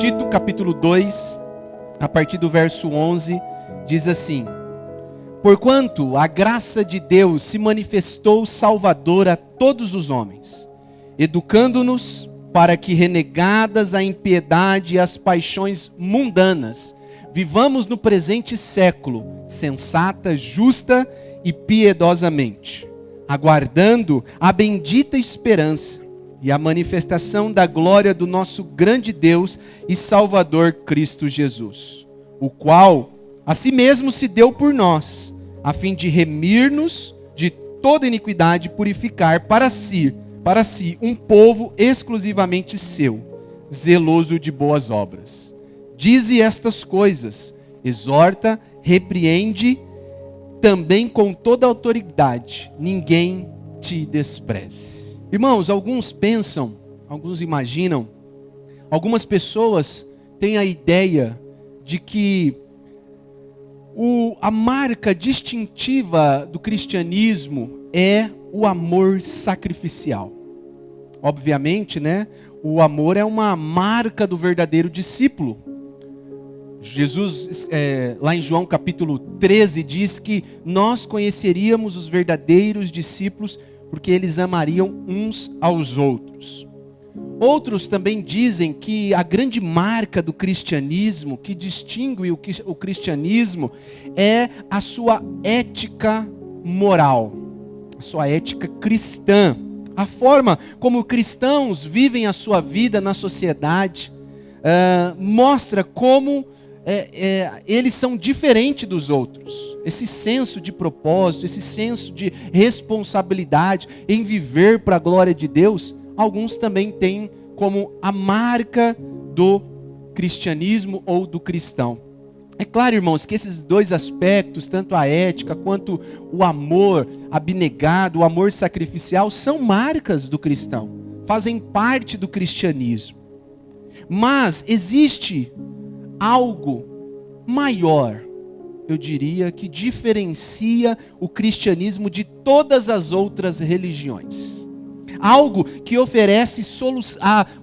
Tito capítulo 2, a partir do verso 11, diz assim: porquanto a graça de Deus se manifestou salvadora a todos os homens, educando-nos para que, renegadas a impiedade e as paixões mundanas, vivamos no presente século, sensata, justa e piedosamente, aguardando a bendita esperança e a manifestação da glória do nosso grande Deus e Salvador Cristo Jesus, o qual a si mesmo se deu por nós, a fim de remir-nos de toda iniquidade e purificar para si um povo exclusivamente seu, zeloso de boas obras. Dize estas coisas, exorta, repreende, também com toda autoridade, ninguém te despreze. Irmãos, alguns pensam, alguns imaginam, algumas pessoas têm a ideia de que a marca distintiva do cristianismo é o amor sacrificial. Obviamente, né? O amor é uma marca do verdadeiro discípulo. Jesus, lá em João capítulo 13, diz que nós conheceríamos os verdadeiros discípulos porque eles amariam uns aos outros. Outros também dizem que a grande marca do cristianismo, que distingue o cristianismo, é a sua ética moral, a sua ética cristã. A forma como cristãos vivem a sua vida na sociedade mostra como eles são diferentes dos outros. Esse senso de propósito, esse senso de responsabilidade em viver para a glória de Deus, alguns também têm como a marca do cristianismo ou do cristão. É claro, irmãos, que esses dois aspectos, tanto a ética quanto o amor abnegado, o amor sacrificial, são marcas do cristão, fazem parte do cristianismo. Mas existe algo maior, eu diria, que diferencia o cristianismo de todas as outras religiões. Algo que oferece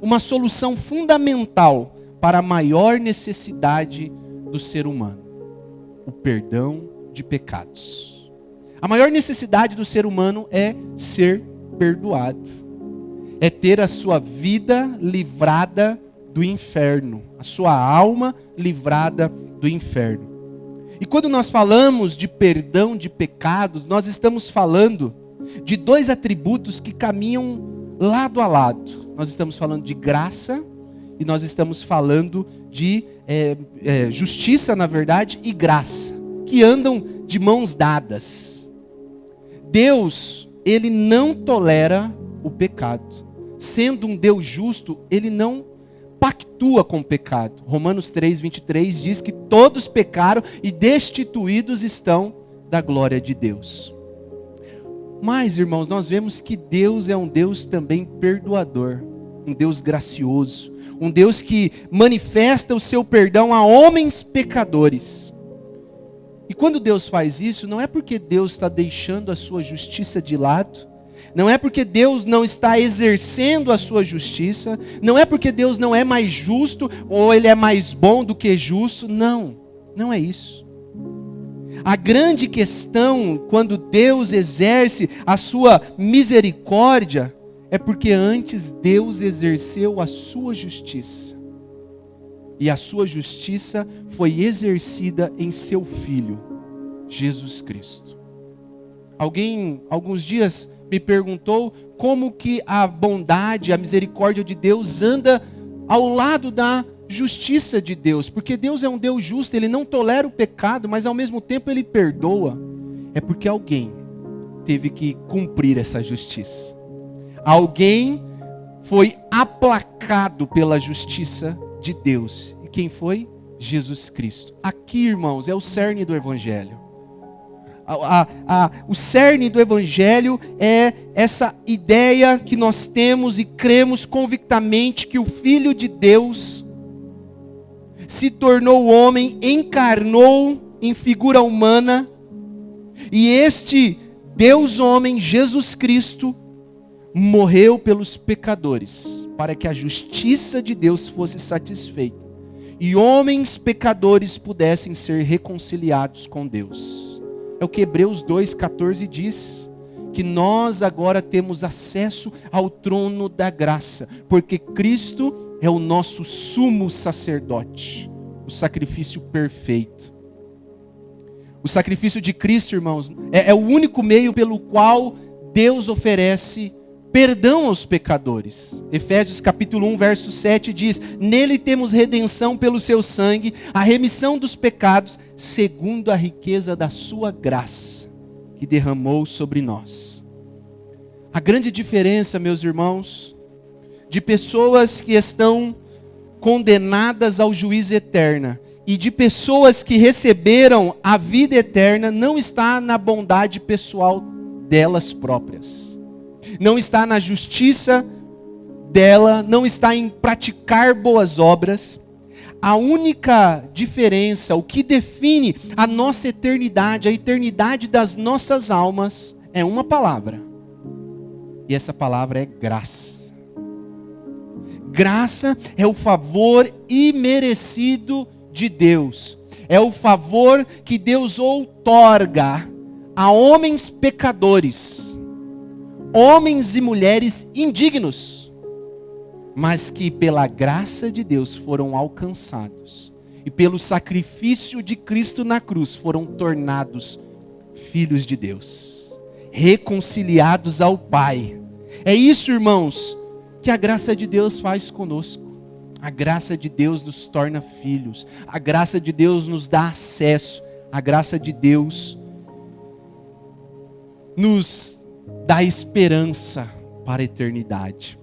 uma solução fundamental para a maior necessidade do ser humano: o perdão de pecados. A maior necessidade do ser humano é ser perdoado, é ter a sua vida livrada do inferno, a sua alma livrada do inferno. E quando nós falamos de perdão de pecados, nós estamos falando de dois atributos que caminham lado a lado. Nós estamos falando de graça e nós estamos falando de justiça, na verdade, e graça, que andam de mãos dadas. Deus, ele não tolera o pecado. Sendo um Deus justo, ele não pactua com o pecado. Romanos 3:23 diz que todos pecaram e destituídos estão da glória de Deus. Mas, irmãos, nós vemos que Deus é um Deus também perdoador, um Deus gracioso, um Deus que manifesta o seu perdão a homens pecadores. E quando Deus faz isso, não é porque Deus está deixando a sua justiça de lado, não é porque Deus não está exercendo a sua justiça, não é porque Deus não é mais justo ou ele é mais bom do que justo. Não, não é isso. A grande questão, quando Deus exerce a sua misericórdia, é porque antes Deus exerceu a sua justiça. E a sua justiça foi exercida em seu Filho, Jesus Cristo. Alguns dias me perguntou como que a bondade, a misericórdia de Deus anda ao lado da justiça de Deus. Porque Deus é um Deus justo, ele não tolera o pecado, mas ao mesmo tempo ele perdoa. É porque alguém teve que cumprir essa justiça. Alguém foi aplacado pela justiça de Deus. E quem foi? Jesus Cristo. Aqui, irmãos, é o cerne do Evangelho. O cerne do Evangelho é essa ideia que nós temos e cremos convictamente que o Filho de Deus se tornou homem, encarnou em figura humana, e este Deus homem, Jesus Cristo, morreu pelos pecadores, para que a justiça de Deus fosse satisfeita. e homens pecadores pudessem ser reconciliados com Deus. É o que Hebreus 2,14 diz, que nós agora temos acesso ao trono da graça, porque Cristo é o nosso sumo sacerdote, o sacrifício perfeito. O sacrifício de Cristo, irmãos, é o único meio pelo qual Deus oferece perdão aos pecadores. Efésios capítulo 1, verso 7 diz: nele temos redenção pelo seu sangue, a remissão dos pecados, segundo a riqueza da sua graça, que derramou sobre nós. A grande diferença, meus irmãos, de pessoas que estão condenadas ao juízo eterno e de pessoas que receberam a vida eterna, não está na bondade pessoal delas próprias. Não está na justiça dela, não está em praticar boas obras. A única diferença, o que define a nossa eternidade, a eternidade das nossas almas, é uma palavra. E essa palavra é graça. Graça é o favor imerecido de Deus. É o favor que Deus outorga a homens pecadores, homens e mulheres indignos, mas que pela graça de Deus foram alcançados e pelo sacrifício de Cristo na cruz foram tornados filhos de Deus, reconciliados ao Pai. É isso, irmãos, que a graça de Deus faz conosco. A graça de Deus nos torna filhos, a graça de Deus nos dá acesso, a graça de Deus nos dá esperança para a eternidade.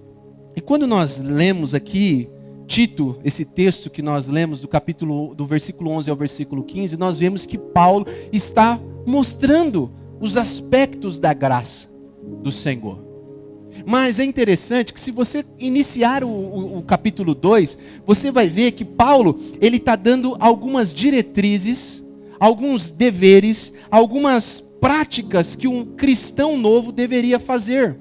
E quando nós lemos aqui Tito, esse texto que nós lemos do versículo 11 ao versículo 15, nós vemos que Paulo está mostrando os aspectos da graça do Senhor. Mas é interessante que se você iniciar o capítulo 2, você vai ver que Paulo, ele está dando algumas diretrizes, alguns deveres, algumas práticas que um cristão novo deveria fazer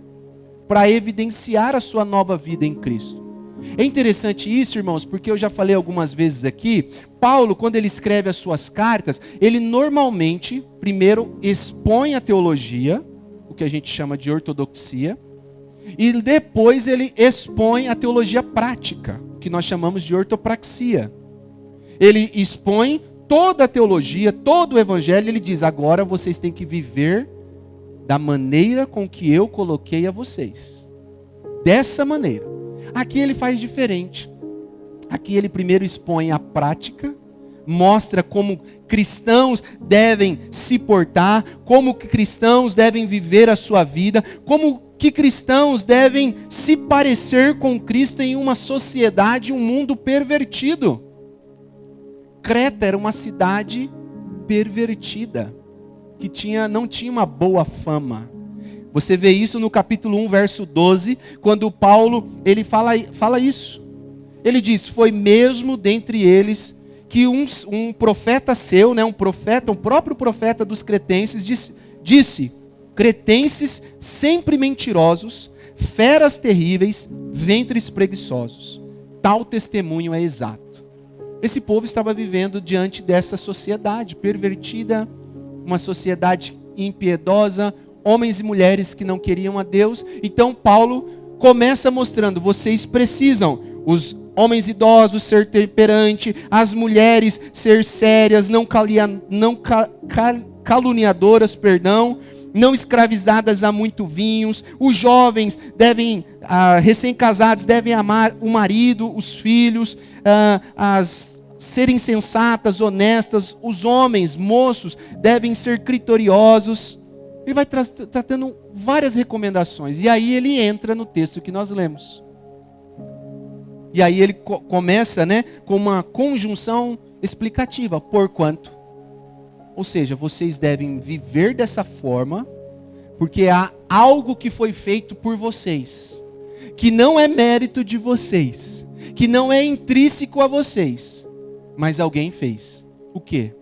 para evidenciar a sua nova vida em Cristo. É interessante isso, irmãos, porque eu já falei algumas vezes aqui, Paulo, quando ele escreve as suas cartas, ele normalmente, primeiro, expõe a teologia, o que a gente chama de ortodoxia, e depois ele expõe a teologia prática, que nós chamamos de ortopraxia. Ele expõe toda a teologia, todo o evangelho, ele diz: agora vocês têm que viver da maneira com que eu coloquei a vocês. Dessa maneira. Aqui ele faz diferente. Aqui ele primeiro expõe a prática, mostra como cristãos devem se portar, como cristãos devem viver a sua vida, como que cristãos devem se parecer com Cristo em uma sociedade, um mundo pervertido. Creta era uma cidade pervertida, que não tinha uma boa fama. Você vê isso no capítulo 1, verso 12, quando Paulo ele fala isso. Ele diz: foi mesmo dentre eles que um profeta seu, um próprio profeta dos cretenses, disse: cretenses sempre mentirosos, feras terríveis, ventres preguiçosos. Tal testemunho é exato. Esse povo estava vivendo diante dessa sociedade pervertida, uma sociedade impiedosa, homens e mulheres que não queriam a Deus. Então Paulo começa mostrando: vocês precisam, os homens idosos ser temperantes, as mulheres ser sérias, não caluniadoras, não escravizadas a muito vinhos, os jovens recém-casados devem amar o marido, os filhos, serem sensatas, honestas, os homens, moços, devem ser critoriosos. Ele vai tratando várias recomendações, e aí ele entra no texto que nós lemos. E aí ele começa, com uma conjunção explicativa: porquanto. Ou seja, vocês devem viver dessa forma, porque há algo que foi feito por vocês, que não é mérito de vocês, que não é intrínseco a vocês, mas alguém fez. O quê?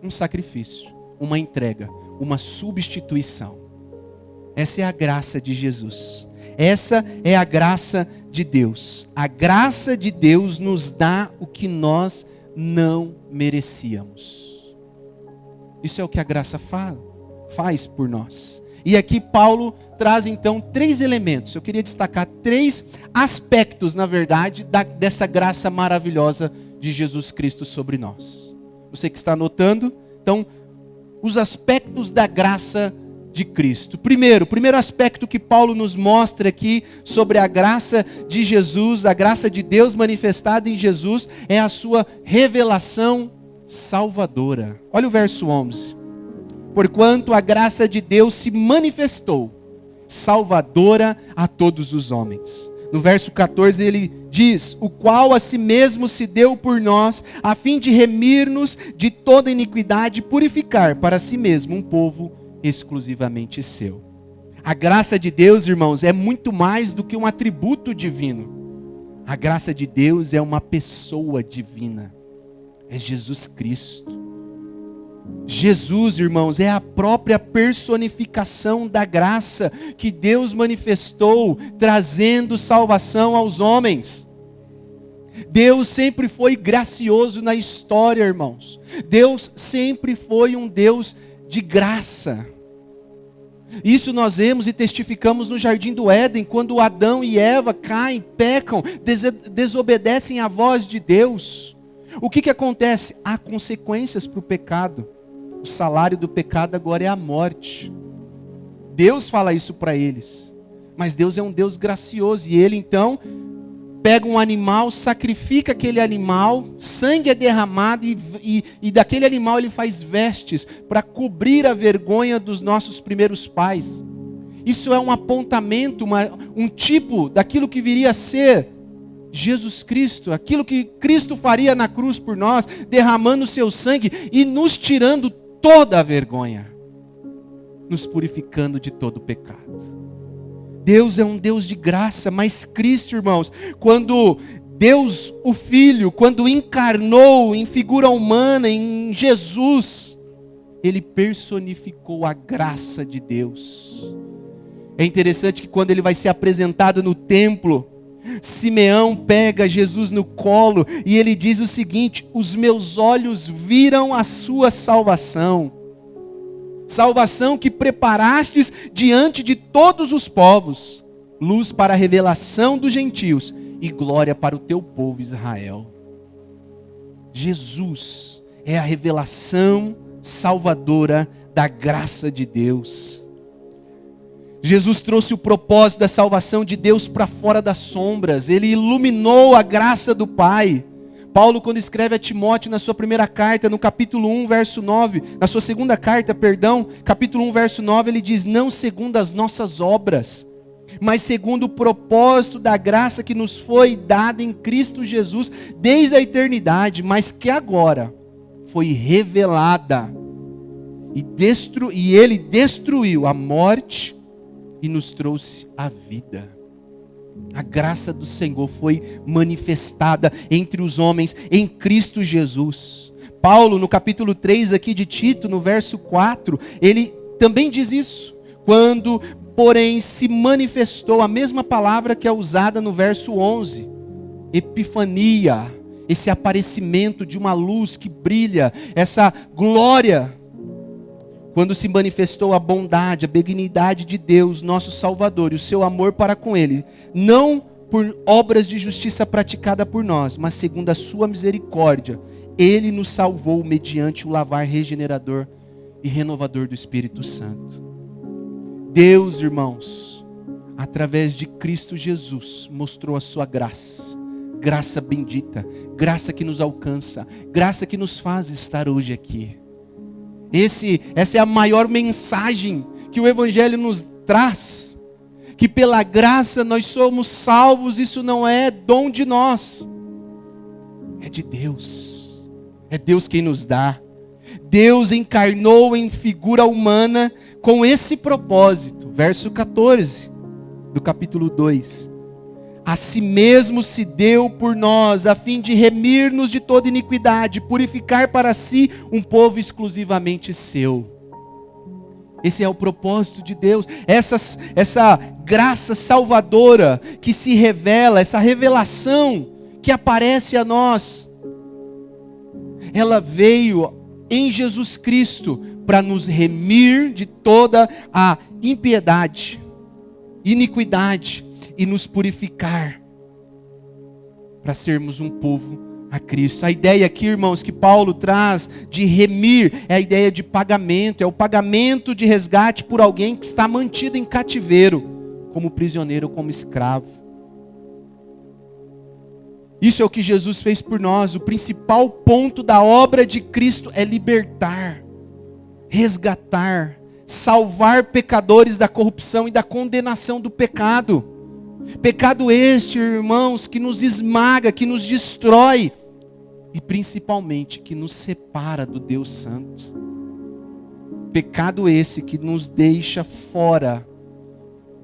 Um sacrifício, uma entrega, uma substituição. Essa é a graça de Jesus. Essa é a graça de Deus. A graça de Deus nos dá o que nós não merecíamos. Isso é o que a graça faz por nós. E aqui Paulo traz então 3 elementos. Eu queria destacar 3 aspectos, na verdade, dessa graça maravilhosa de Jesus Cristo sobre nós. Você que está anotando, então, os aspectos da graça de Cristo. Primeiro aspecto que Paulo nos mostra aqui sobre a graça de Jesus, a graça de Deus manifestada em Jesus, é a sua revelação salvadora. Olha o verso 11. Porquanto a graça de Deus se manifestou, salvadora a todos os homens. No verso 14 ele diz, o qual a si mesmo se deu por nós, a fim de remir-nos de toda iniquidade e purificar para si mesmo um povo exclusivamente seu. A graça de Deus, irmãos, é muito mais do que um atributo divino. A graça de Deus é uma pessoa divina. É Jesus Cristo. Jesus, irmãos, é a própria personificação da graça que Deus manifestou, trazendo salvação aos homens. Deus sempre foi gracioso na história, irmãos. Deus sempre foi um Deus de graça. Isso nós vemos e testificamos no Jardim do Éden, quando Adão e Eva caem, pecam, desobedecem à voz de Deus. O que acontece? Há consequências para o pecado. O salário do pecado agora é a morte. Deus fala isso para eles. Mas Deus é um Deus gracioso. E Ele então pega um animal, sacrifica aquele animal, sangue é derramado e daquele animal Ele faz vestes para cobrir a vergonha dos nossos primeiros pais. Isso é um apontamento, um tipo daquilo que viria a ser Jesus Cristo, aquilo que Cristo faria na cruz por nós, derramando o seu sangue e nos tirando toda a vergonha, nos purificando de todo o pecado. Deus é um Deus de graça, mas Cristo, irmãos, quando Deus, o Filho, quando encarnou em figura humana, em Jesus, Ele personificou a graça de Deus. É interessante que quando Ele vai ser apresentado no templo, Simeão pega Jesus no colo e ele diz o seguinte: os meus olhos viram a sua salvação. Salvação que preparastes diante de todos os povos, luz para a revelação dos gentios e glória para o teu povo Israel. Jesus é a revelação salvadora da graça de Deus. Jesus trouxe o propósito da salvação de Deus para fora das sombras. Ele iluminou a graça do Pai. Paulo, quando escreve a Timóteo na sua primeira carta, no capítulo 1, verso 9, na sua segunda carta, capítulo 1, verso 9, ele diz, não segundo as nossas obras, mas segundo o propósito da graça que nos foi dada em Cristo Jesus desde a eternidade, mas que agora foi revelada. E Ele destruiu a morte e nos trouxe a vida. A graça do Senhor foi manifestada entre os homens em Cristo Jesus. Paulo, no capítulo 3 aqui de Tito, no verso 4, ele também diz isso. Quando, porém, se manifestou a mesma palavra que é usada no verso 11. Epifania, esse aparecimento de uma luz que brilha, essa glória. Quando se manifestou a bondade, a benignidade de Deus, nosso Salvador, e o seu amor para com Ele, não por obras de justiça praticada por nós, mas segundo a sua misericórdia, Ele nos salvou mediante o lavar regenerador e renovador do Espírito Santo. Deus, irmãos, através de Cristo Jesus, mostrou a sua graça, graça bendita, graça que nos alcança, graça que nos faz estar hoje aqui. Essa é a maior mensagem que o Evangelho nos traz, que pela graça nós somos salvos. Isso não é dom de nós, é de Deus, é Deus quem nos dá. Deus encarnou em figura humana com esse propósito, verso 14 do capítulo 2. A si mesmo se deu por nós, a fim de remir-nos de toda iniquidade, purificar para si um povo exclusivamente seu. Esse é o propósito de Deus, essa graça salvadora que se revela, essa revelação que aparece a nós. ela veio em Jesus Cristo para nos remir de toda a impiedade, iniquidade e nos purificar para sermos um povo a Cristo. A ideia aqui, irmãos, que Paulo traz de remir é a ideia de pagamento, é o pagamento de resgate por alguém que está mantido em cativeiro, como prisioneiro ou como escravo. Isso é o que Jesus fez por nós. O principal ponto da obra de Cristo é libertar, resgatar, salvar pecadores da corrupção e da condenação do pecado. Pecado este, irmãos, que nos esmaga, que nos destrói e principalmente que nos separa do Deus Santo. Pecado esse que nos deixa fora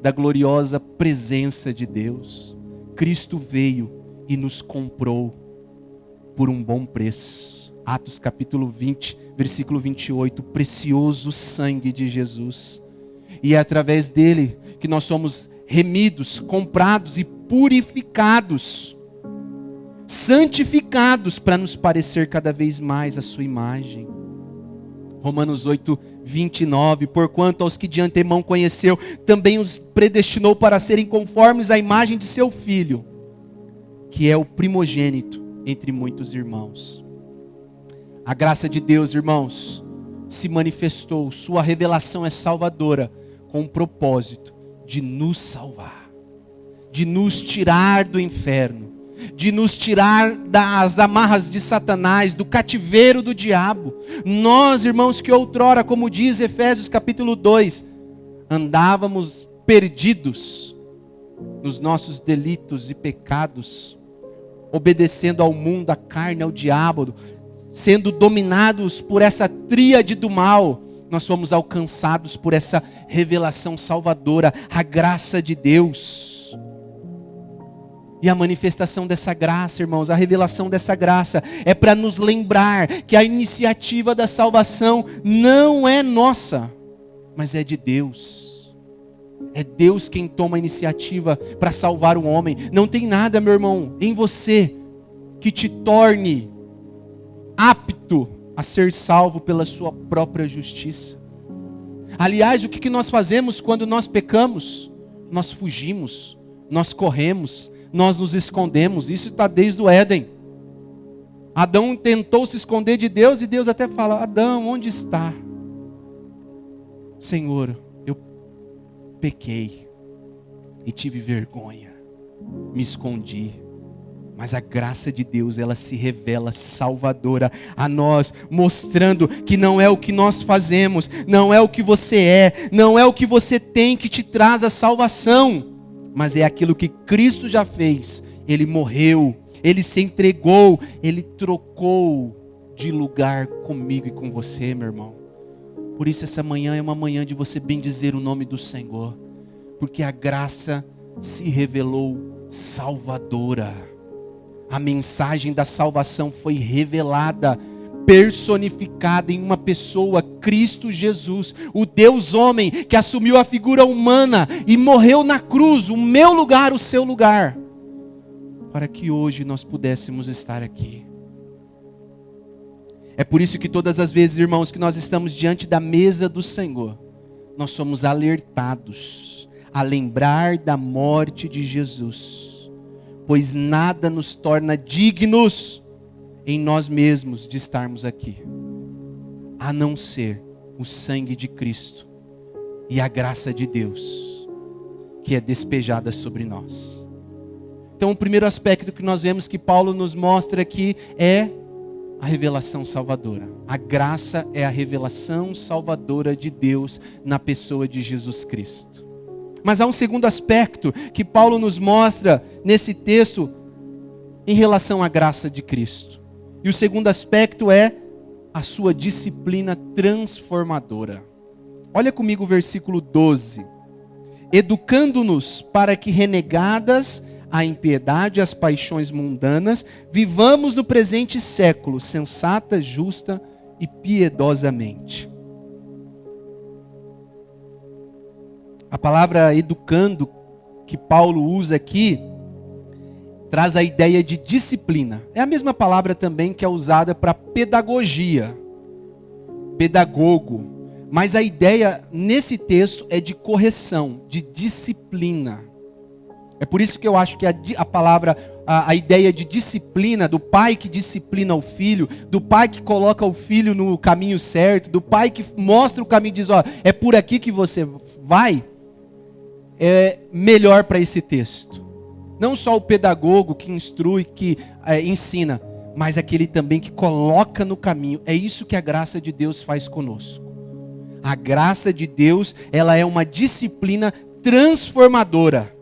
da gloriosa presença de Deus. Cristo veio e nos comprou por um bom preço. Atos capítulo 20, versículo 28, o precioso sangue de Jesus. E é através dele que nós somos remidos, comprados e purificados, santificados para nos parecer cada vez mais a sua imagem. Romanos 8, 29, porquanto aos que de antemão conheceu, também os predestinou para serem conformes à imagem de seu Filho, que é o primogênito entre muitos irmãos. A graça de Deus, irmãos, se manifestou, sua revelação é salvadora, com o propósito de nos salvar, de nos tirar do inferno, de nos tirar das amarras de Satanás, do cativeiro do diabo. Nós, irmãos, que outrora, como diz Efésios capítulo 2, andávamos perdidos nos nossos delitos e pecados, obedecendo ao mundo, à carne, ao diabo, sendo dominados por essa tríade do mal, nós fomos alcançados por essa revelação salvadora, a graça de Deus. E a manifestação dessa graça, irmãos, a revelação dessa graça é para nos lembrar que a iniciativa da salvação não é nossa, mas é de Deus. É Deus quem toma a iniciativa para salvar o homem. Não tem nada, meu irmão, em você que te torne apto a ser salvo pela sua própria justiça. Aliás, o que nós fazemos quando nós pecamos? Nós fugimos, nós corremos, nós nos escondemos. Isso está desde o Éden. Adão tentou se esconder de Deus e Deus até fala: Adão, onde está? Senhor, eu pequei e tive vergonha, me escondi. Mas a graça de Deus, ela se revela salvadora a nós, mostrando que não é o que nós fazemos, não é o que você é, não é o que você tem que te traz a salvação, mas é aquilo que Cristo já fez. Ele morreu, Ele se entregou, Ele trocou de lugar comigo e com você, meu irmão. Por isso essa manhã é uma manhã de você bendizer o nome do Senhor, porque a graça se revelou salvadora. A mensagem da salvação foi revelada, personificada em uma pessoa, Cristo Jesus, o Deus homem que assumiu a figura humana e morreu na cruz, o meu lugar, o seu lugar, para que hoje nós pudéssemos estar aqui. É por isso que todas as vezes, irmãos, que nós estamos diante da mesa do Senhor, nós somos alertados a lembrar da morte de Jesus. Pois nada nos torna dignos em nós mesmos de estarmos aqui, a não ser o sangue de Cristo e a graça de Deus que é despejada sobre nós. Então o primeiro aspecto que nós vemos que Paulo nos mostra aqui é a revelação salvadora. A graça é a revelação salvadora de Deus na pessoa de Jesus Cristo. Mas há um segundo aspecto que Paulo nos mostra nesse texto em relação à graça de Cristo. E o segundo aspecto é a sua disciplina transformadora. Olha comigo o versículo 12. Educando-nos para que, renegadas a impiedade e as paixões mundanas, vivamos no presente século, sensata, justa e piedosamente. A palavra educando que Paulo usa aqui traz a ideia de disciplina. É a mesma palavra também que é usada para pedagogia, pedagogo. Mas a ideia nesse texto é de correção, de disciplina. É por isso que eu acho que a palavra, a ideia de disciplina, do pai que disciplina o filho, do pai que coloca o filho no caminho certo, do pai que mostra o caminho e diz, ó, é por aqui que você vai, é melhor para esse texto. Não só o pedagogo que instrui, que ensina, mas aquele também que coloca no caminho. É isso que a graça de Deus faz conosco. A graça de Deus, ela é uma disciplina transformadora.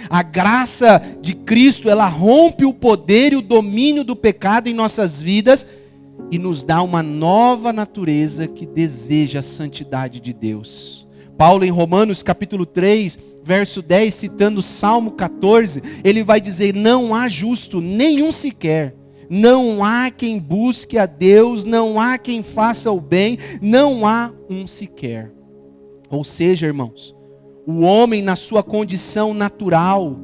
A graça de Cristo, ela rompe o poder e o domínio do pecado em nossas vidas e nos dá uma nova natureza que deseja a santidade de Deus. Paulo, em Romanos capítulo 3, verso 10, citando Salmo 14, ele vai dizer, não há justo, nenhum sequer. Não há quem busque a Deus, não há quem faça o bem, não há um sequer. Ou seja, irmãos, o homem na sua condição natural,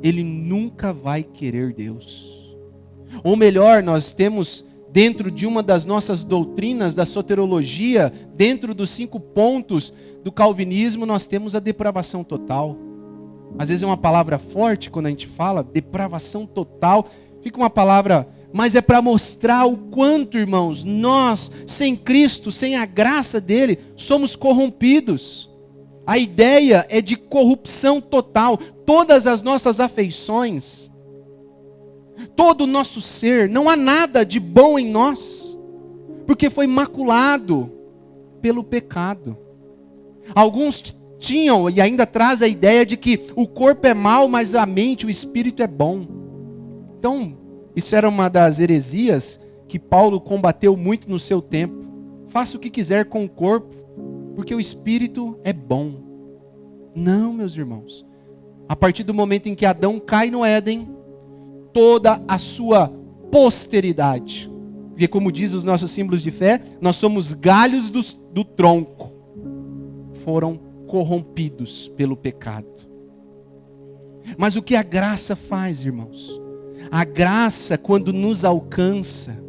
ele nunca vai querer Deus. Ou melhor, nós temos dentro de uma das nossas doutrinas da soteriologia, dentro dos 5 pontos do calvinismo, nós temos a depravação total. Às vezes é uma palavra forte quando a gente fala, depravação total. Fica uma palavra, mas é para mostrar o quanto, irmãos, nós, sem Cristo, sem a graça dele, somos corrompidos. A ideia é de corrupção total. Todas as nossas afeições, todo o nosso ser, não há nada de bom em nós, porque foi maculado pelo pecado. Alguns tinham, e ainda traz a ideia de que o corpo é mau, mas a mente, o espírito é bom. Então, isso era uma das heresias que Paulo combateu muito no seu tempo. Faça o que quiser com o corpo, porque o espírito é bom. Não, meus irmãos. A partir do momento em que Adão cai no Éden, toda a sua posteridade, porque como diz os nossos símbolos de fé, nós somos galhos do tronco, foram corrompidos pelo pecado. Mas o que a graça faz, irmãos? A graça, quando nos alcança,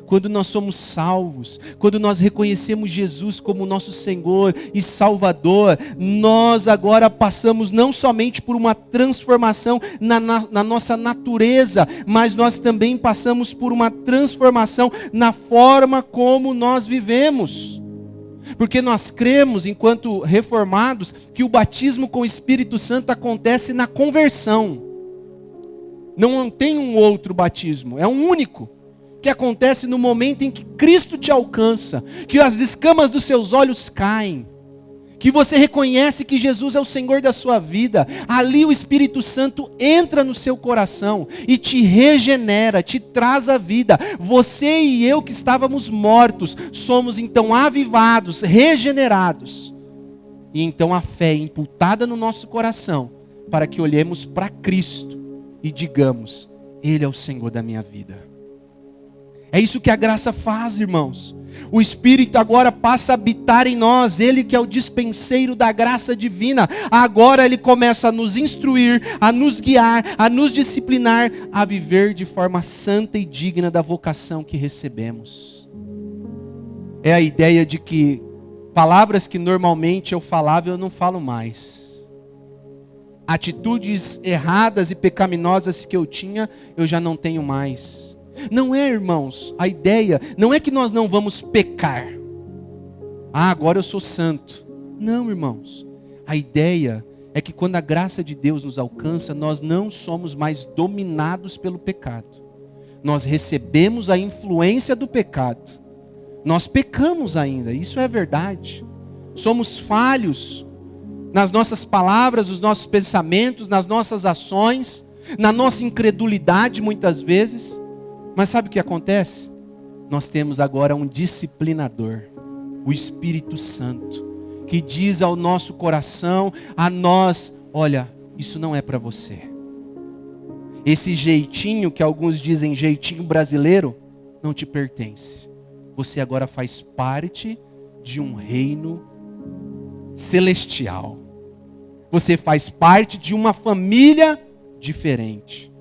quando nós somos salvos, quando nós reconhecemos Jesus como nosso Senhor e Salvador, nós agora passamos não somente por uma transformação na nossa natureza, mas nós também passamos por uma transformação na forma como nós vivemos. Porque nós cremos, enquanto reformados, que o batismo com o Espírito Santo acontece na conversão. Não tem um outro batismo, é um único, que acontece no momento em que Cristo te alcança, que as escamas dos seus olhos caem, que você reconhece que Jesus é o Senhor da sua vida. Ali o Espírito Santo entra no seu coração e te regenera, te traz a vida. Você e eu que estávamos mortos, somos então avivados, regenerados. E então a fé é imputada no nosso coração, para que olhemos para Cristo e digamos, Ele é o Senhor da minha vida. É isso que a graça faz, irmãos. O Espírito agora passa a habitar em nós, Ele que é o dispenseiro da graça divina. Agora Ele começa a nos instruir, a nos guiar, a nos disciplinar, a viver de forma santa e digna da vocação que recebemos. É a ideia de que palavras que normalmente eu falava, eu não falo mais. Atitudes erradas e pecaminosas que eu tinha, eu já não tenho mais. Não é, irmãos, a ideia não é que nós não vamos pecar. Agora eu sou santo. Não, irmãos. A ideia é que quando a graça de Deus nos alcança, nós não somos mais dominados pelo pecado. Nós recebemos a influência do pecado. Nós pecamos ainda, isso é verdade. Somos falhos nas nossas palavras, nos nossos pensamentos, nas nossas ações, na nossa incredulidade muitas vezes. Mas sabe o que acontece? Nós temos agora um disciplinador, o Espírito Santo, que diz ao nosso coração, a nós, olha, isso não é para você. Esse jeitinho, que alguns dizem jeitinho brasileiro, não te pertence. Você agora faz parte de um reino celestial. Você faz parte de uma família diferente.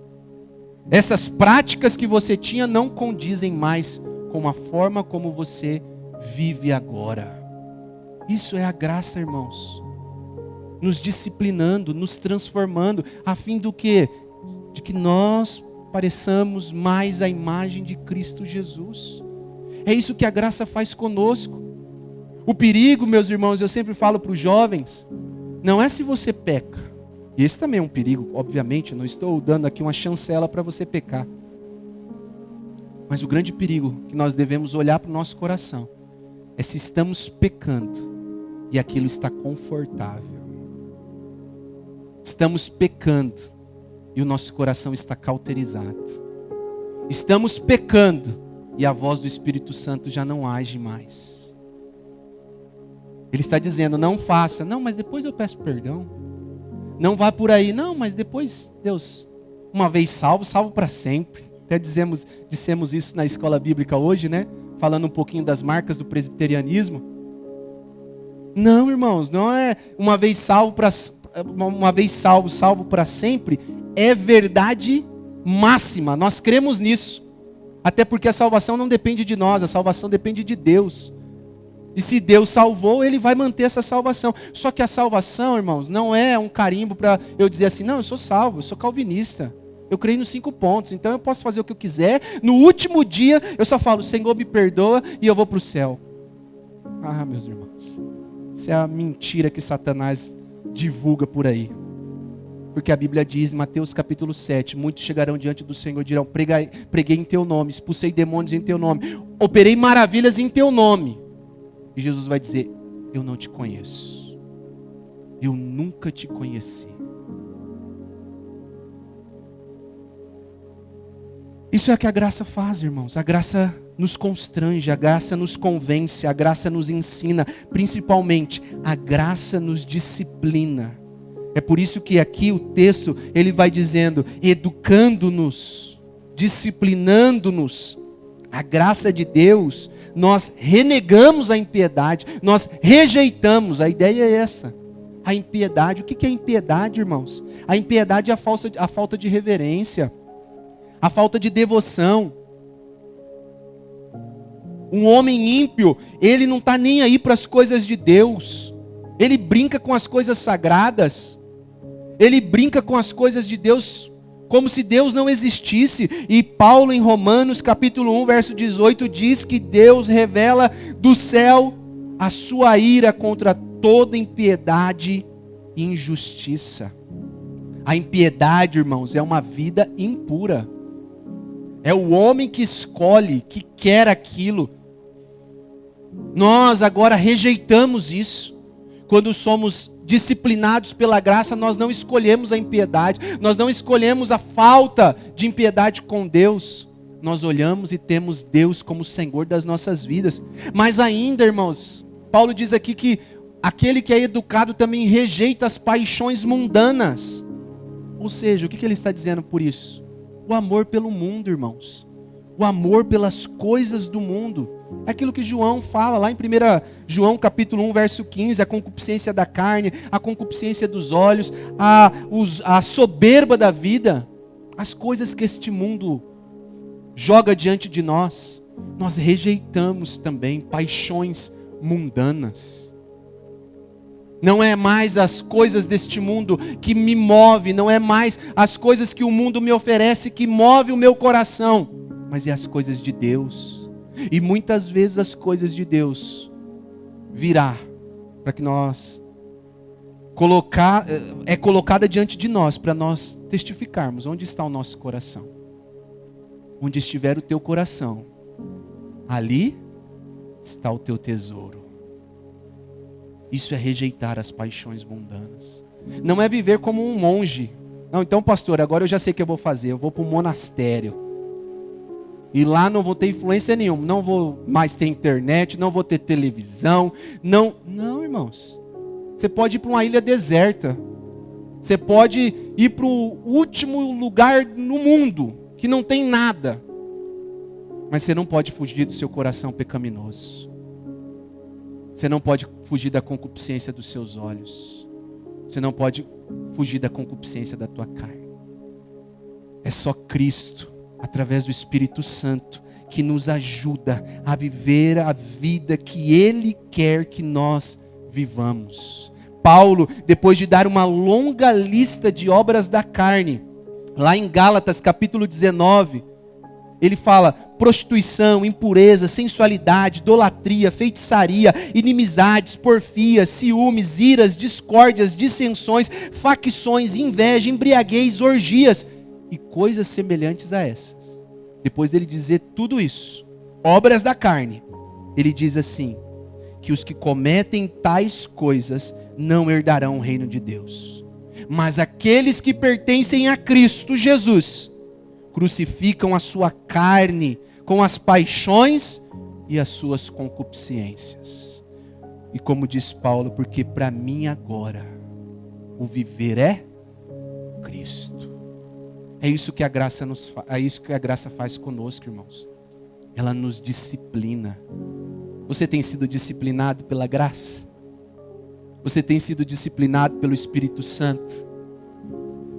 Essas práticas que você tinha não condizem mais com a forma como você vive agora. Isso é a graça, irmãos. Nos disciplinando, nos transformando, a fim do quê? De que nós pareçamos mais a imagem de Cristo Jesus. É isso que a graça faz conosco. O perigo, meus irmãos, eu sempre falo para os jovens, não é se você peca. E esse também é um perigo, obviamente, não estou dando aqui uma chancela para você pecar. Mas o grande perigo que nós devemos olhar para o nosso coração é se estamos pecando e aquilo está confortável. Estamos pecando e o nosso coração está cauterizado. Estamos pecando e a voz do Espírito Santo já não age mais. Ele está dizendo, não faça. Não, mas depois eu peço perdão. Não vá por aí. Não, mas depois, Deus, uma vez salvo, salvo para sempre. Até dissemos isso na escola bíblica hoje, né? Falando um pouquinho das marcas do presbiterianismo. Não, irmãos, não é uma vez salvo, salvo para sempre. É verdade máxima. Nós cremos nisso. Até porque a salvação não depende de nós, a salvação depende de Deus. E se Deus salvou, Ele vai manter essa salvação. Só que a salvação, irmãos, não é um carimbo para eu dizer assim, não, eu sou salvo, eu sou calvinista. Eu creio nos 5 pontos, então eu posso fazer o que eu quiser. No último dia, eu só falo, Senhor me perdoa e eu vou para o céu. Ah, meus irmãos, isso é a mentira que Satanás divulga por aí. Porque a Bíblia diz, em Mateus capítulo 7, muitos chegarão diante do Senhor e dirão, preguei em teu nome, expulsei demônios em teu nome, operei maravilhas em teu nome. E Jesus vai dizer, eu não te conheço. Eu nunca te conheci. Isso é o que a graça faz, irmãos. A graça nos constrange, a graça nos convence, a graça nos ensina. Principalmente, a graça nos disciplina. É por isso que aqui o texto, ele vai dizendo, educando-nos, disciplinando-nos. A graça de Deus, nós renegamos a impiedade, nós rejeitamos, a ideia é essa. A impiedade, o que é impiedade, irmãos? A impiedade é a falta de reverência, a falta de devoção. Um homem ímpio, ele não está nem aí para as coisas de Deus, ele brinca com as coisas sagradas, ele brinca com as coisas de Deus, como se Deus não existisse. E Paulo em Romanos capítulo 1, verso 18 diz que Deus revela do céu a sua ira contra toda impiedade e injustiça. A impiedade, irmãos, é uma vida impura. É o homem que escolhe, que quer aquilo. Nós agora rejeitamos isso. Quando somos disciplinados pela graça, nós não escolhemos a impiedade, nós não escolhemos a falta de impiedade com Deus. Nós olhamos e temos Deus como Senhor das nossas vidas. Mas ainda, irmãos, Paulo diz aqui que aquele que é educado também rejeita as paixões mundanas. Ou seja, o que ele está dizendo por isso? O amor pelo mundo, irmãos. O amor pelas coisas do mundo. É aquilo que João fala lá em 1 João capítulo 1, verso 15. A concupiscência da carne, a concupiscência dos olhos, a soberba da vida. As coisas que este mundo joga diante de nós. Nós rejeitamos também paixões mundanas. Não é mais as coisas deste mundo que me move, não é mais as coisas que o mundo me oferece que move o meu coração, mas é as coisas de Deus. E muitas vezes as coisas de Deus virá para que nós é colocada diante de nós para nós testificarmos onde está o nosso coração. Onde estiver o teu coração, ali está o teu tesouro. Isso é rejeitar as paixões mundanas. Não é viver como um monge. Não, então pastor, agora eu já sei o que eu vou fazer. Eu vou para um monastério. E lá não vou ter influência nenhuma. Não vou mais ter internet, não vou ter televisão. Não, irmãos. Você pode ir para uma ilha deserta. Você pode ir para o último lugar no mundo, que não tem nada. Mas você não pode fugir do seu coração pecaminoso. Você não pode fugir da concupiscência dos seus olhos. Você não pode fugir da concupiscência da tua carne. É só Cristo, através do Espírito Santo, que nos ajuda a viver a vida que Ele quer que nós vivamos. Paulo, depois de dar uma longa lista de obras da carne, lá em Gálatas capítulo 19, ele fala: prostituição, impureza, sensualidade, idolatria, feitiçaria, inimizades, porfias, ciúmes, iras, discórdias, dissensões, facções, inveja, embriaguez, orgias e coisas semelhantes a essas. Depois dele dizer tudo isso, obras da carne, ele diz assim: que os que cometem tais coisas não herdarão o reino de Deus. Mas aqueles que pertencem a Cristo Jesus crucificam a sua carne com as paixões e as suas concupiscências. E como diz Paulo, porque para mim agora o viver é Cristo. É isso que a graça é isso que a graça faz conosco, irmãos. Ela nos disciplina. Você tem sido disciplinado pela graça? Você tem sido disciplinado pelo Espírito Santo?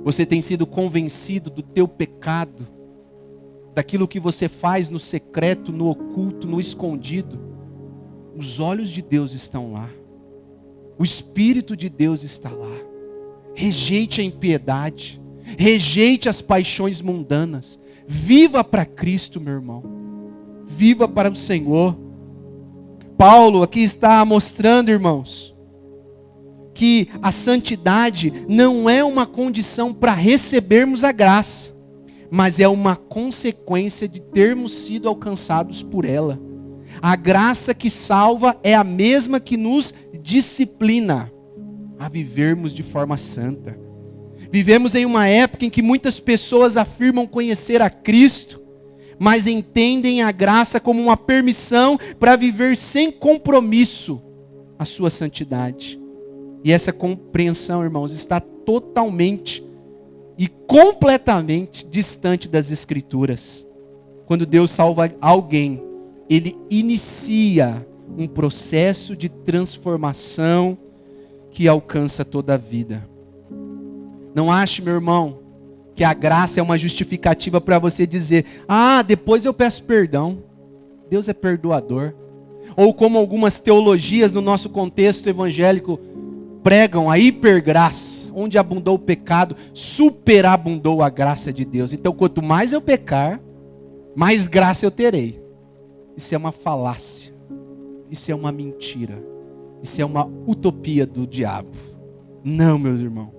Você tem sido convencido do teu pecado, daquilo que você faz no secreto, no oculto, no escondido? Os olhos de Deus estão lá. O Espírito de Deus está lá. Rejeite a impiedade. Rejeite as paixões mundanas. Viva para Cristo, meu irmão. Viva para o Senhor. Paulo aqui está mostrando, irmãos, que a santidade não é uma condição para recebermos a graça, mas é uma consequência de termos sido alcançados por ela. A graça que salva é a mesma que nos disciplina a vivermos de forma santa. Vivemos em uma época em que muitas pessoas afirmam conhecer a Cristo, mas entendem a graça como uma permissão para viver sem compromisso a sua santidade. E essa compreensão, irmãos, está totalmente e completamente distante das Escrituras. Quando Deus salva alguém, Ele inicia um processo de transformação que alcança toda a vida. Não ache, meu irmão, que a graça é uma justificativa para você dizer: ah, depois eu peço perdão. Deus é perdoador. Ou como algumas teologias no nosso contexto evangélico pregam, a hipergraça, onde abundou o pecado, superabundou a graça de Deus. Então, quanto mais eu pecar, mais graça eu terei. Isso é uma falácia. Isso é uma mentira. Isso é uma utopia do diabo. Não, meus irmãos.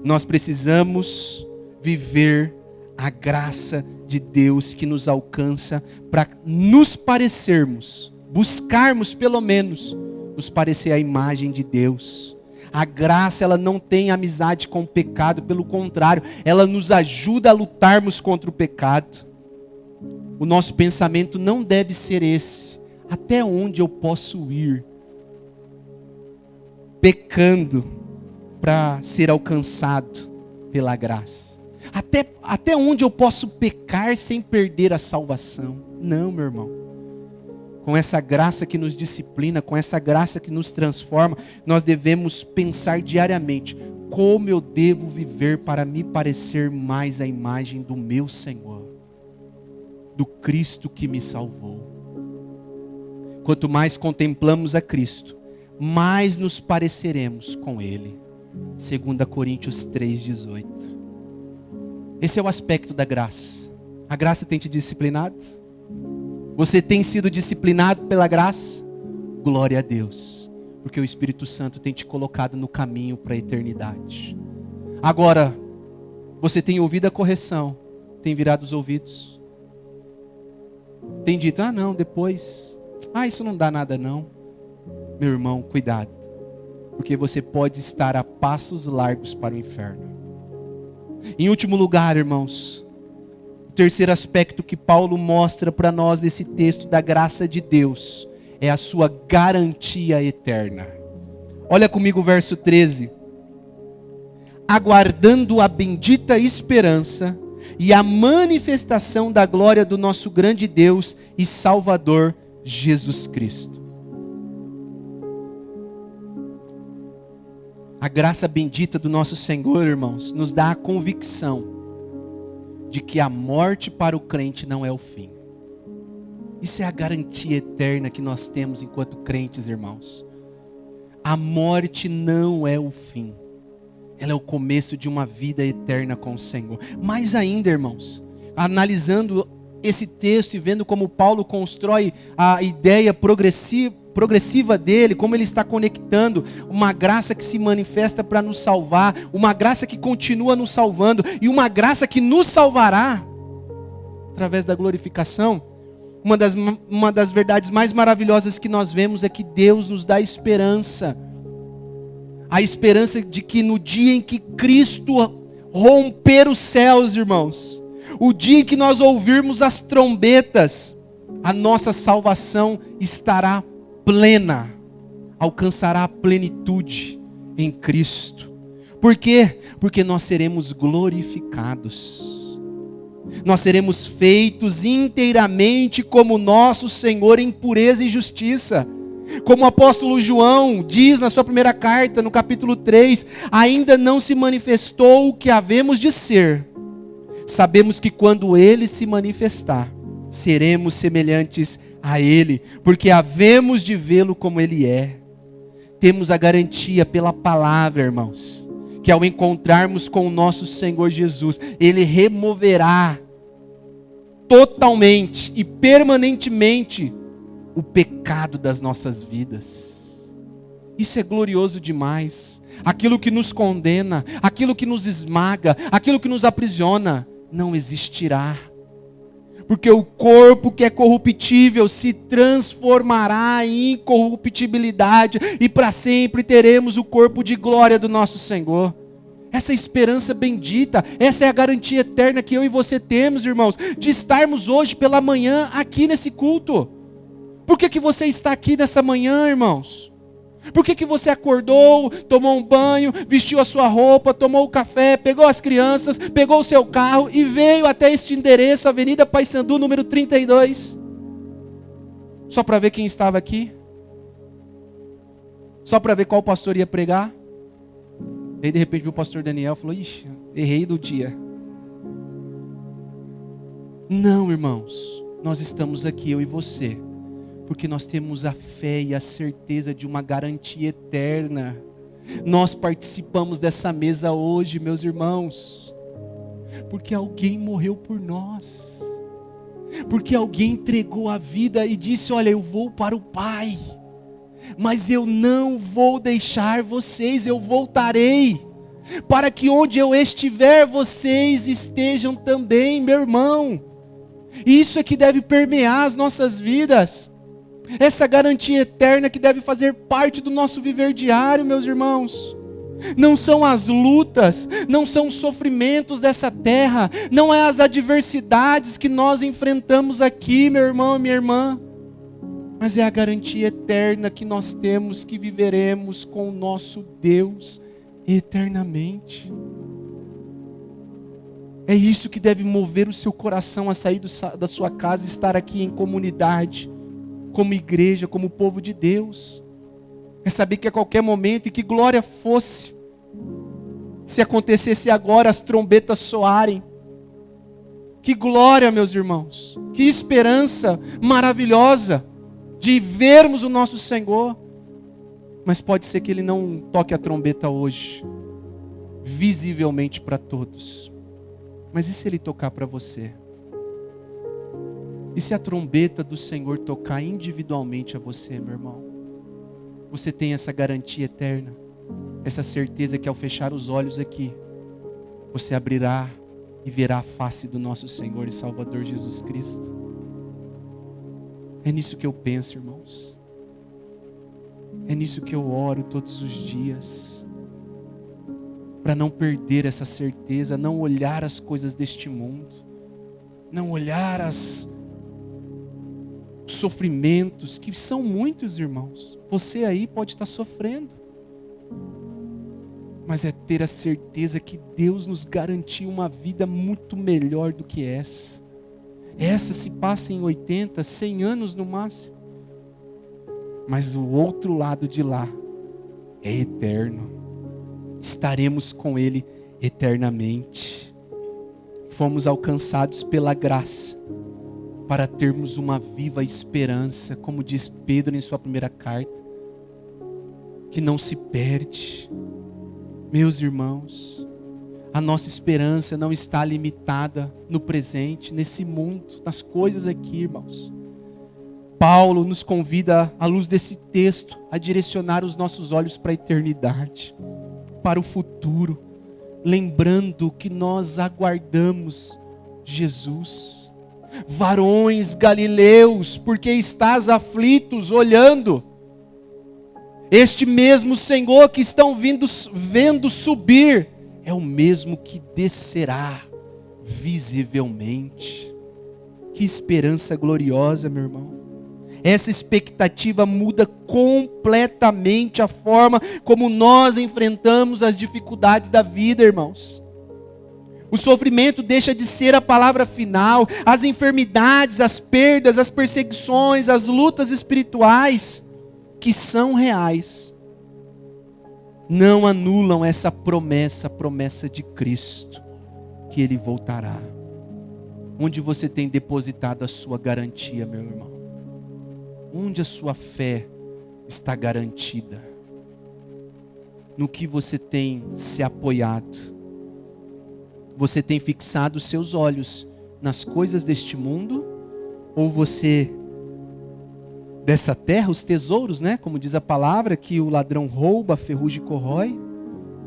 Nós precisamos viver a graça de Deus que nos alcança para nos parecermos, buscarmos pelo menos nos parecer a imagem de Deus. A graça, ela não tem amizade com o pecado, pelo contrário, ela nos ajuda a lutarmos contra o pecado. O nosso pensamento não deve ser esse: até onde eu posso ir pecando para ser alcançado pela graça? Até onde eu posso pecar sem perder a salvação? Não, meu irmão. Com essa graça que nos disciplina, com essa graça que nos transforma, nós devemos pensar diariamente: como eu devo viver para me parecer mais à imagem do meu Senhor, do Cristo que me salvou. Quanto mais contemplamos a Cristo, mais nos pareceremos com Ele. 2 Coríntios 3,18. Esse é o aspecto da graça. A graça tem te disciplinado? Você tem sido disciplinado pela graça? Glória a Deus, porque o Espírito Santo tem te colocado no caminho para a eternidade. Agora, você tem ouvido a correção, tem virado os ouvidos, tem dito: ah não, depois, isso não dá nada não. Meu irmão, cuidado, porque você pode estar a passos largos para o inferno. Em último lugar, irmãos, o terceiro aspecto que Paulo mostra para nós nesse texto da graça de Deus é a sua garantia eterna. Olha comigo o verso 13. Aguardando a bendita esperança e a manifestação da glória do nosso grande Deus e Salvador Jesus Cristo. A graça bendita do nosso Senhor, irmãos, nos dá a convicção de que a morte para o crente não é o fim. Isso é a garantia eterna que nós temos enquanto crentes, irmãos. A morte não é o fim. Ela é o começo de uma vida eterna com o Senhor. Mais ainda, irmãos, analisando esse texto e vendo como Paulo constrói a ideia progressiva dele, como ele está conectando uma graça que se manifesta para nos salvar, uma graça que continua nos salvando e uma graça que nos salvará através da glorificação. Uma das verdades mais maravilhosas que nós vemos é que Deus nos dá esperança. A esperança de que no dia em que Cristo romper os céus, irmãos, o dia em que nós ouvirmos as trombetas, a nossa salvação estará plena, alcançará a plenitude em Cristo. Por quê? Porque nós seremos glorificados. Nós seremos feitos inteiramente como nosso Senhor em pureza e justiça. Como o apóstolo João diz na sua primeira carta, no capítulo 3, ainda não se manifestou o que havemos de ser. Sabemos que quando Ele se manifestar, seremos semelhantes a Ele, porque havemos de vê-lo como Ele é. Temos a garantia pela palavra, irmãos, que ao encontrarmos com o nosso Senhor Jesus, Ele removerá totalmente e permanentemente o pecado das nossas vidas. Isso é glorioso demais. Aquilo que nos condena, aquilo que nos esmaga, aquilo que nos aprisiona, não existirá. Porque o corpo que é corruptível se transformará em incorruptibilidade e para sempre teremos o corpo de glória do nosso Senhor. Essa esperança bendita, essa é a garantia eterna que eu e você temos, irmãos, de estarmos hoje pela manhã aqui nesse culto. Por que você está aqui nessa manhã, irmãos? Por que você acordou, tomou um banho, vestiu a sua roupa, tomou o café, pegou as crianças, pegou o seu carro e veio até este endereço, Avenida Paissandu, número 32? Só para ver quem estava aqui? Só para ver qual pastor ia pregar? Aí de repente viu o pastor Daniel e falou, ixi, errei do dia. Não, irmãos, nós estamos aqui, eu e você, porque nós temos a fé e a certeza de uma garantia eterna. Nós participamos dessa mesa hoje, meus irmãos, porque alguém morreu por nós, porque alguém entregou a vida e disse, olha, eu vou para o Pai, mas eu não vou deixar vocês, eu voltarei, para que onde eu estiver, vocês estejam também, meu irmão. Isso é que deve permear as nossas vidas. Essa garantia eterna que deve fazer parte do nosso viver diário, meus irmãos. Não são as lutas, não são os sofrimentos dessa terra, não é as adversidades que nós enfrentamos aqui, meu irmão e minha irmã, mas é a garantia eterna que nós temos, que viveremos com o nosso Deus eternamente. É isso que deve mover o seu coração a sair da sua casa e estar aqui em comunidade, como igreja, como povo de Deus. É saber que a qualquer momento, e que glória fosse, se acontecesse agora as trombetas soarem. Que glória, meus irmãos, que esperança maravilhosa de vermos o nosso Senhor. Mas pode ser que Ele não toque a trombeta hoje, visivelmente para todos. Mas e se Ele tocar para você? E se a trombeta do Senhor tocar individualmente a você, meu irmão? Você tem essa garantia eterna, essa certeza que ao fechar os olhos aqui, você abrirá e verá a face do nosso Senhor e Salvador Jesus Cristo. É nisso que eu penso, irmãos. É nisso que eu oro todos os dias. Para não perder essa certeza, não olhar as coisas deste mundo, não olhar os sofrimentos, que são muitos, irmãos. Você aí pode estar sofrendo, mas é ter a certeza que Deus nos garantiu uma vida muito melhor do que essa. Essa se passa em 80, 100 anos no máximo, mas o outro lado de lá é eterno. Estaremos com Ele eternamente. fomos alcançados pela graça para termos uma viva esperança, como diz Pedro em sua primeira carta, que não se perde. Meus irmãos, a nossa esperança não está limitada no presente, nesse mundo, nas coisas aqui, irmãos. Paulo nos convida, à luz desse texto, a direcionar os nossos olhos para a eternidade, para o futuro, lembrando que nós aguardamos Jesus. Varões galileus, porque estás aflitos olhando? Este mesmo Senhor que estão vendo subir, é o mesmo que descerá visivelmente. Que esperança gloriosa, meu irmão. Essa expectativa muda completamente a forma como nós enfrentamos as dificuldades da vida, irmãos. O sofrimento deixa de ser a palavra final. As enfermidades, as perdas, as perseguições, as lutas espirituais, que são reais, não anulam essa promessa, a promessa de Cristo, que Ele voltará. Onde você tem depositado a sua garantia, meu irmão? Onde a sua fé está garantida? No que você tem se apoiado? Você tem fixado os seus olhos nas coisas deste mundo? Ou você, dessa terra, os tesouros, né? Como diz a palavra, que o ladrão rouba, a ferrugem corrói?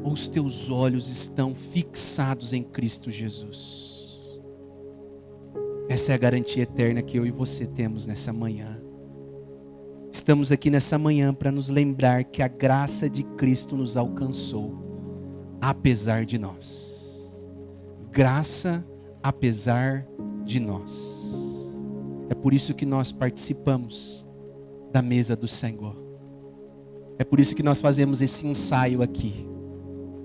Ou os teus olhos estão fixados em Cristo Jesus? Essa é a garantia eterna que eu e você temos nessa manhã. Estamos aqui nessa manhã para nos lembrar que a graça de Cristo nos alcançou, apesar de nós. Graça apesar de nós. É por isso que nós participamos da mesa do Senhor. É por isso que nós fazemos esse ensaio aqui.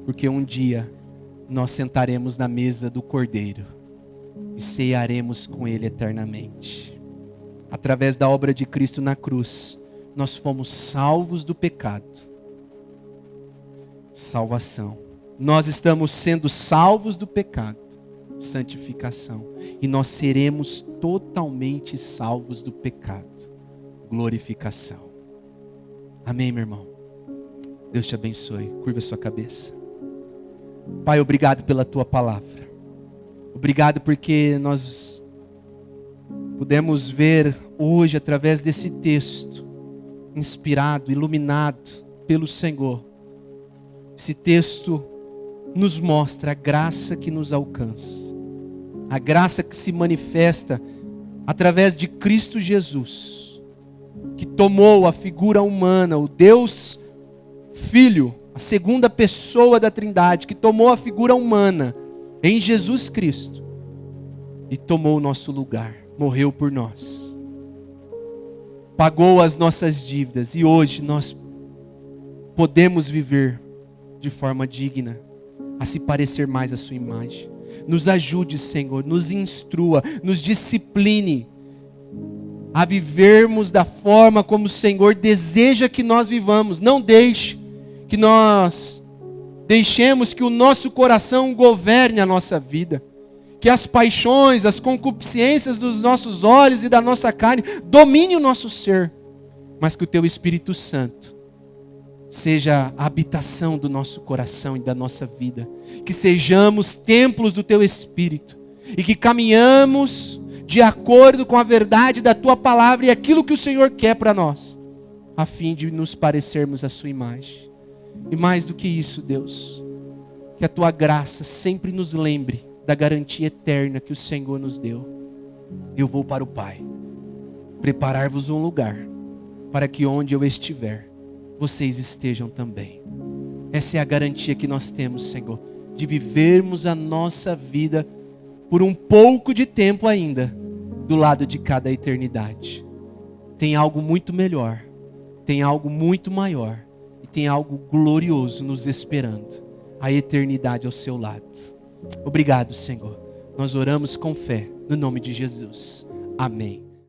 Porque um dia nós sentaremos na mesa do Cordeiro e cearemos com Ele eternamente. Através da obra de Cristo na cruz, nós fomos salvos do pecado. Salvação. Nós estamos sendo salvos do pecado, santificação. E nós seremos totalmente salvos do pecado, glorificação. Amém, meu irmão? Deus te abençoe. Curva a sua cabeça. Pai, obrigado pela tua palavra. Obrigado porque nós pudemos ver hoje, através desse texto, inspirado, iluminado pelo Senhor. Esse texto nos mostra a graça que nos alcança. A graça que se manifesta através de Cristo Jesus, que tomou a figura humana, o Deus Filho, a segunda pessoa da Trindade, que tomou a figura humana em Jesus Cristo e tomou o nosso lugar, morreu por nós, pagou as nossas dívidas e hoje nós podemos viver de forma digna, a se parecer mais à sua imagem. Nos ajude, Senhor, nos instrua, nos discipline a vivermos da forma como o Senhor deseja que nós vivamos. Não deixe que nós deixemos que o nosso coração governe a nossa vida, que as paixões, as concupiscências dos nossos olhos e da nossa carne domine o nosso ser, mas que o Teu Espírito Santo seja a habitação do nosso coração e da nossa vida, que sejamos templos do Teu Espírito e que caminhamos de acordo com a verdade da Tua palavra e aquilo que o Senhor quer para nós, a fim de nos parecermos a Sua imagem. E mais do que isso, Deus, que a Tua graça sempre nos lembre da garantia eterna que o Senhor nos deu. Eu vou para o Pai, preparar-vos um lugar, para que onde eu estiver, vocês estejam também. Essa é a garantia que nós temos, Senhor, de vivermos a nossa vida por um pouco de tempo ainda, do lado de cada eternidade. Tem algo muito melhor, tem algo muito maior, e tem algo glorioso nos esperando, a eternidade ao seu lado. Obrigado, Senhor. Nós oramos com fé, no nome de Jesus. Amém.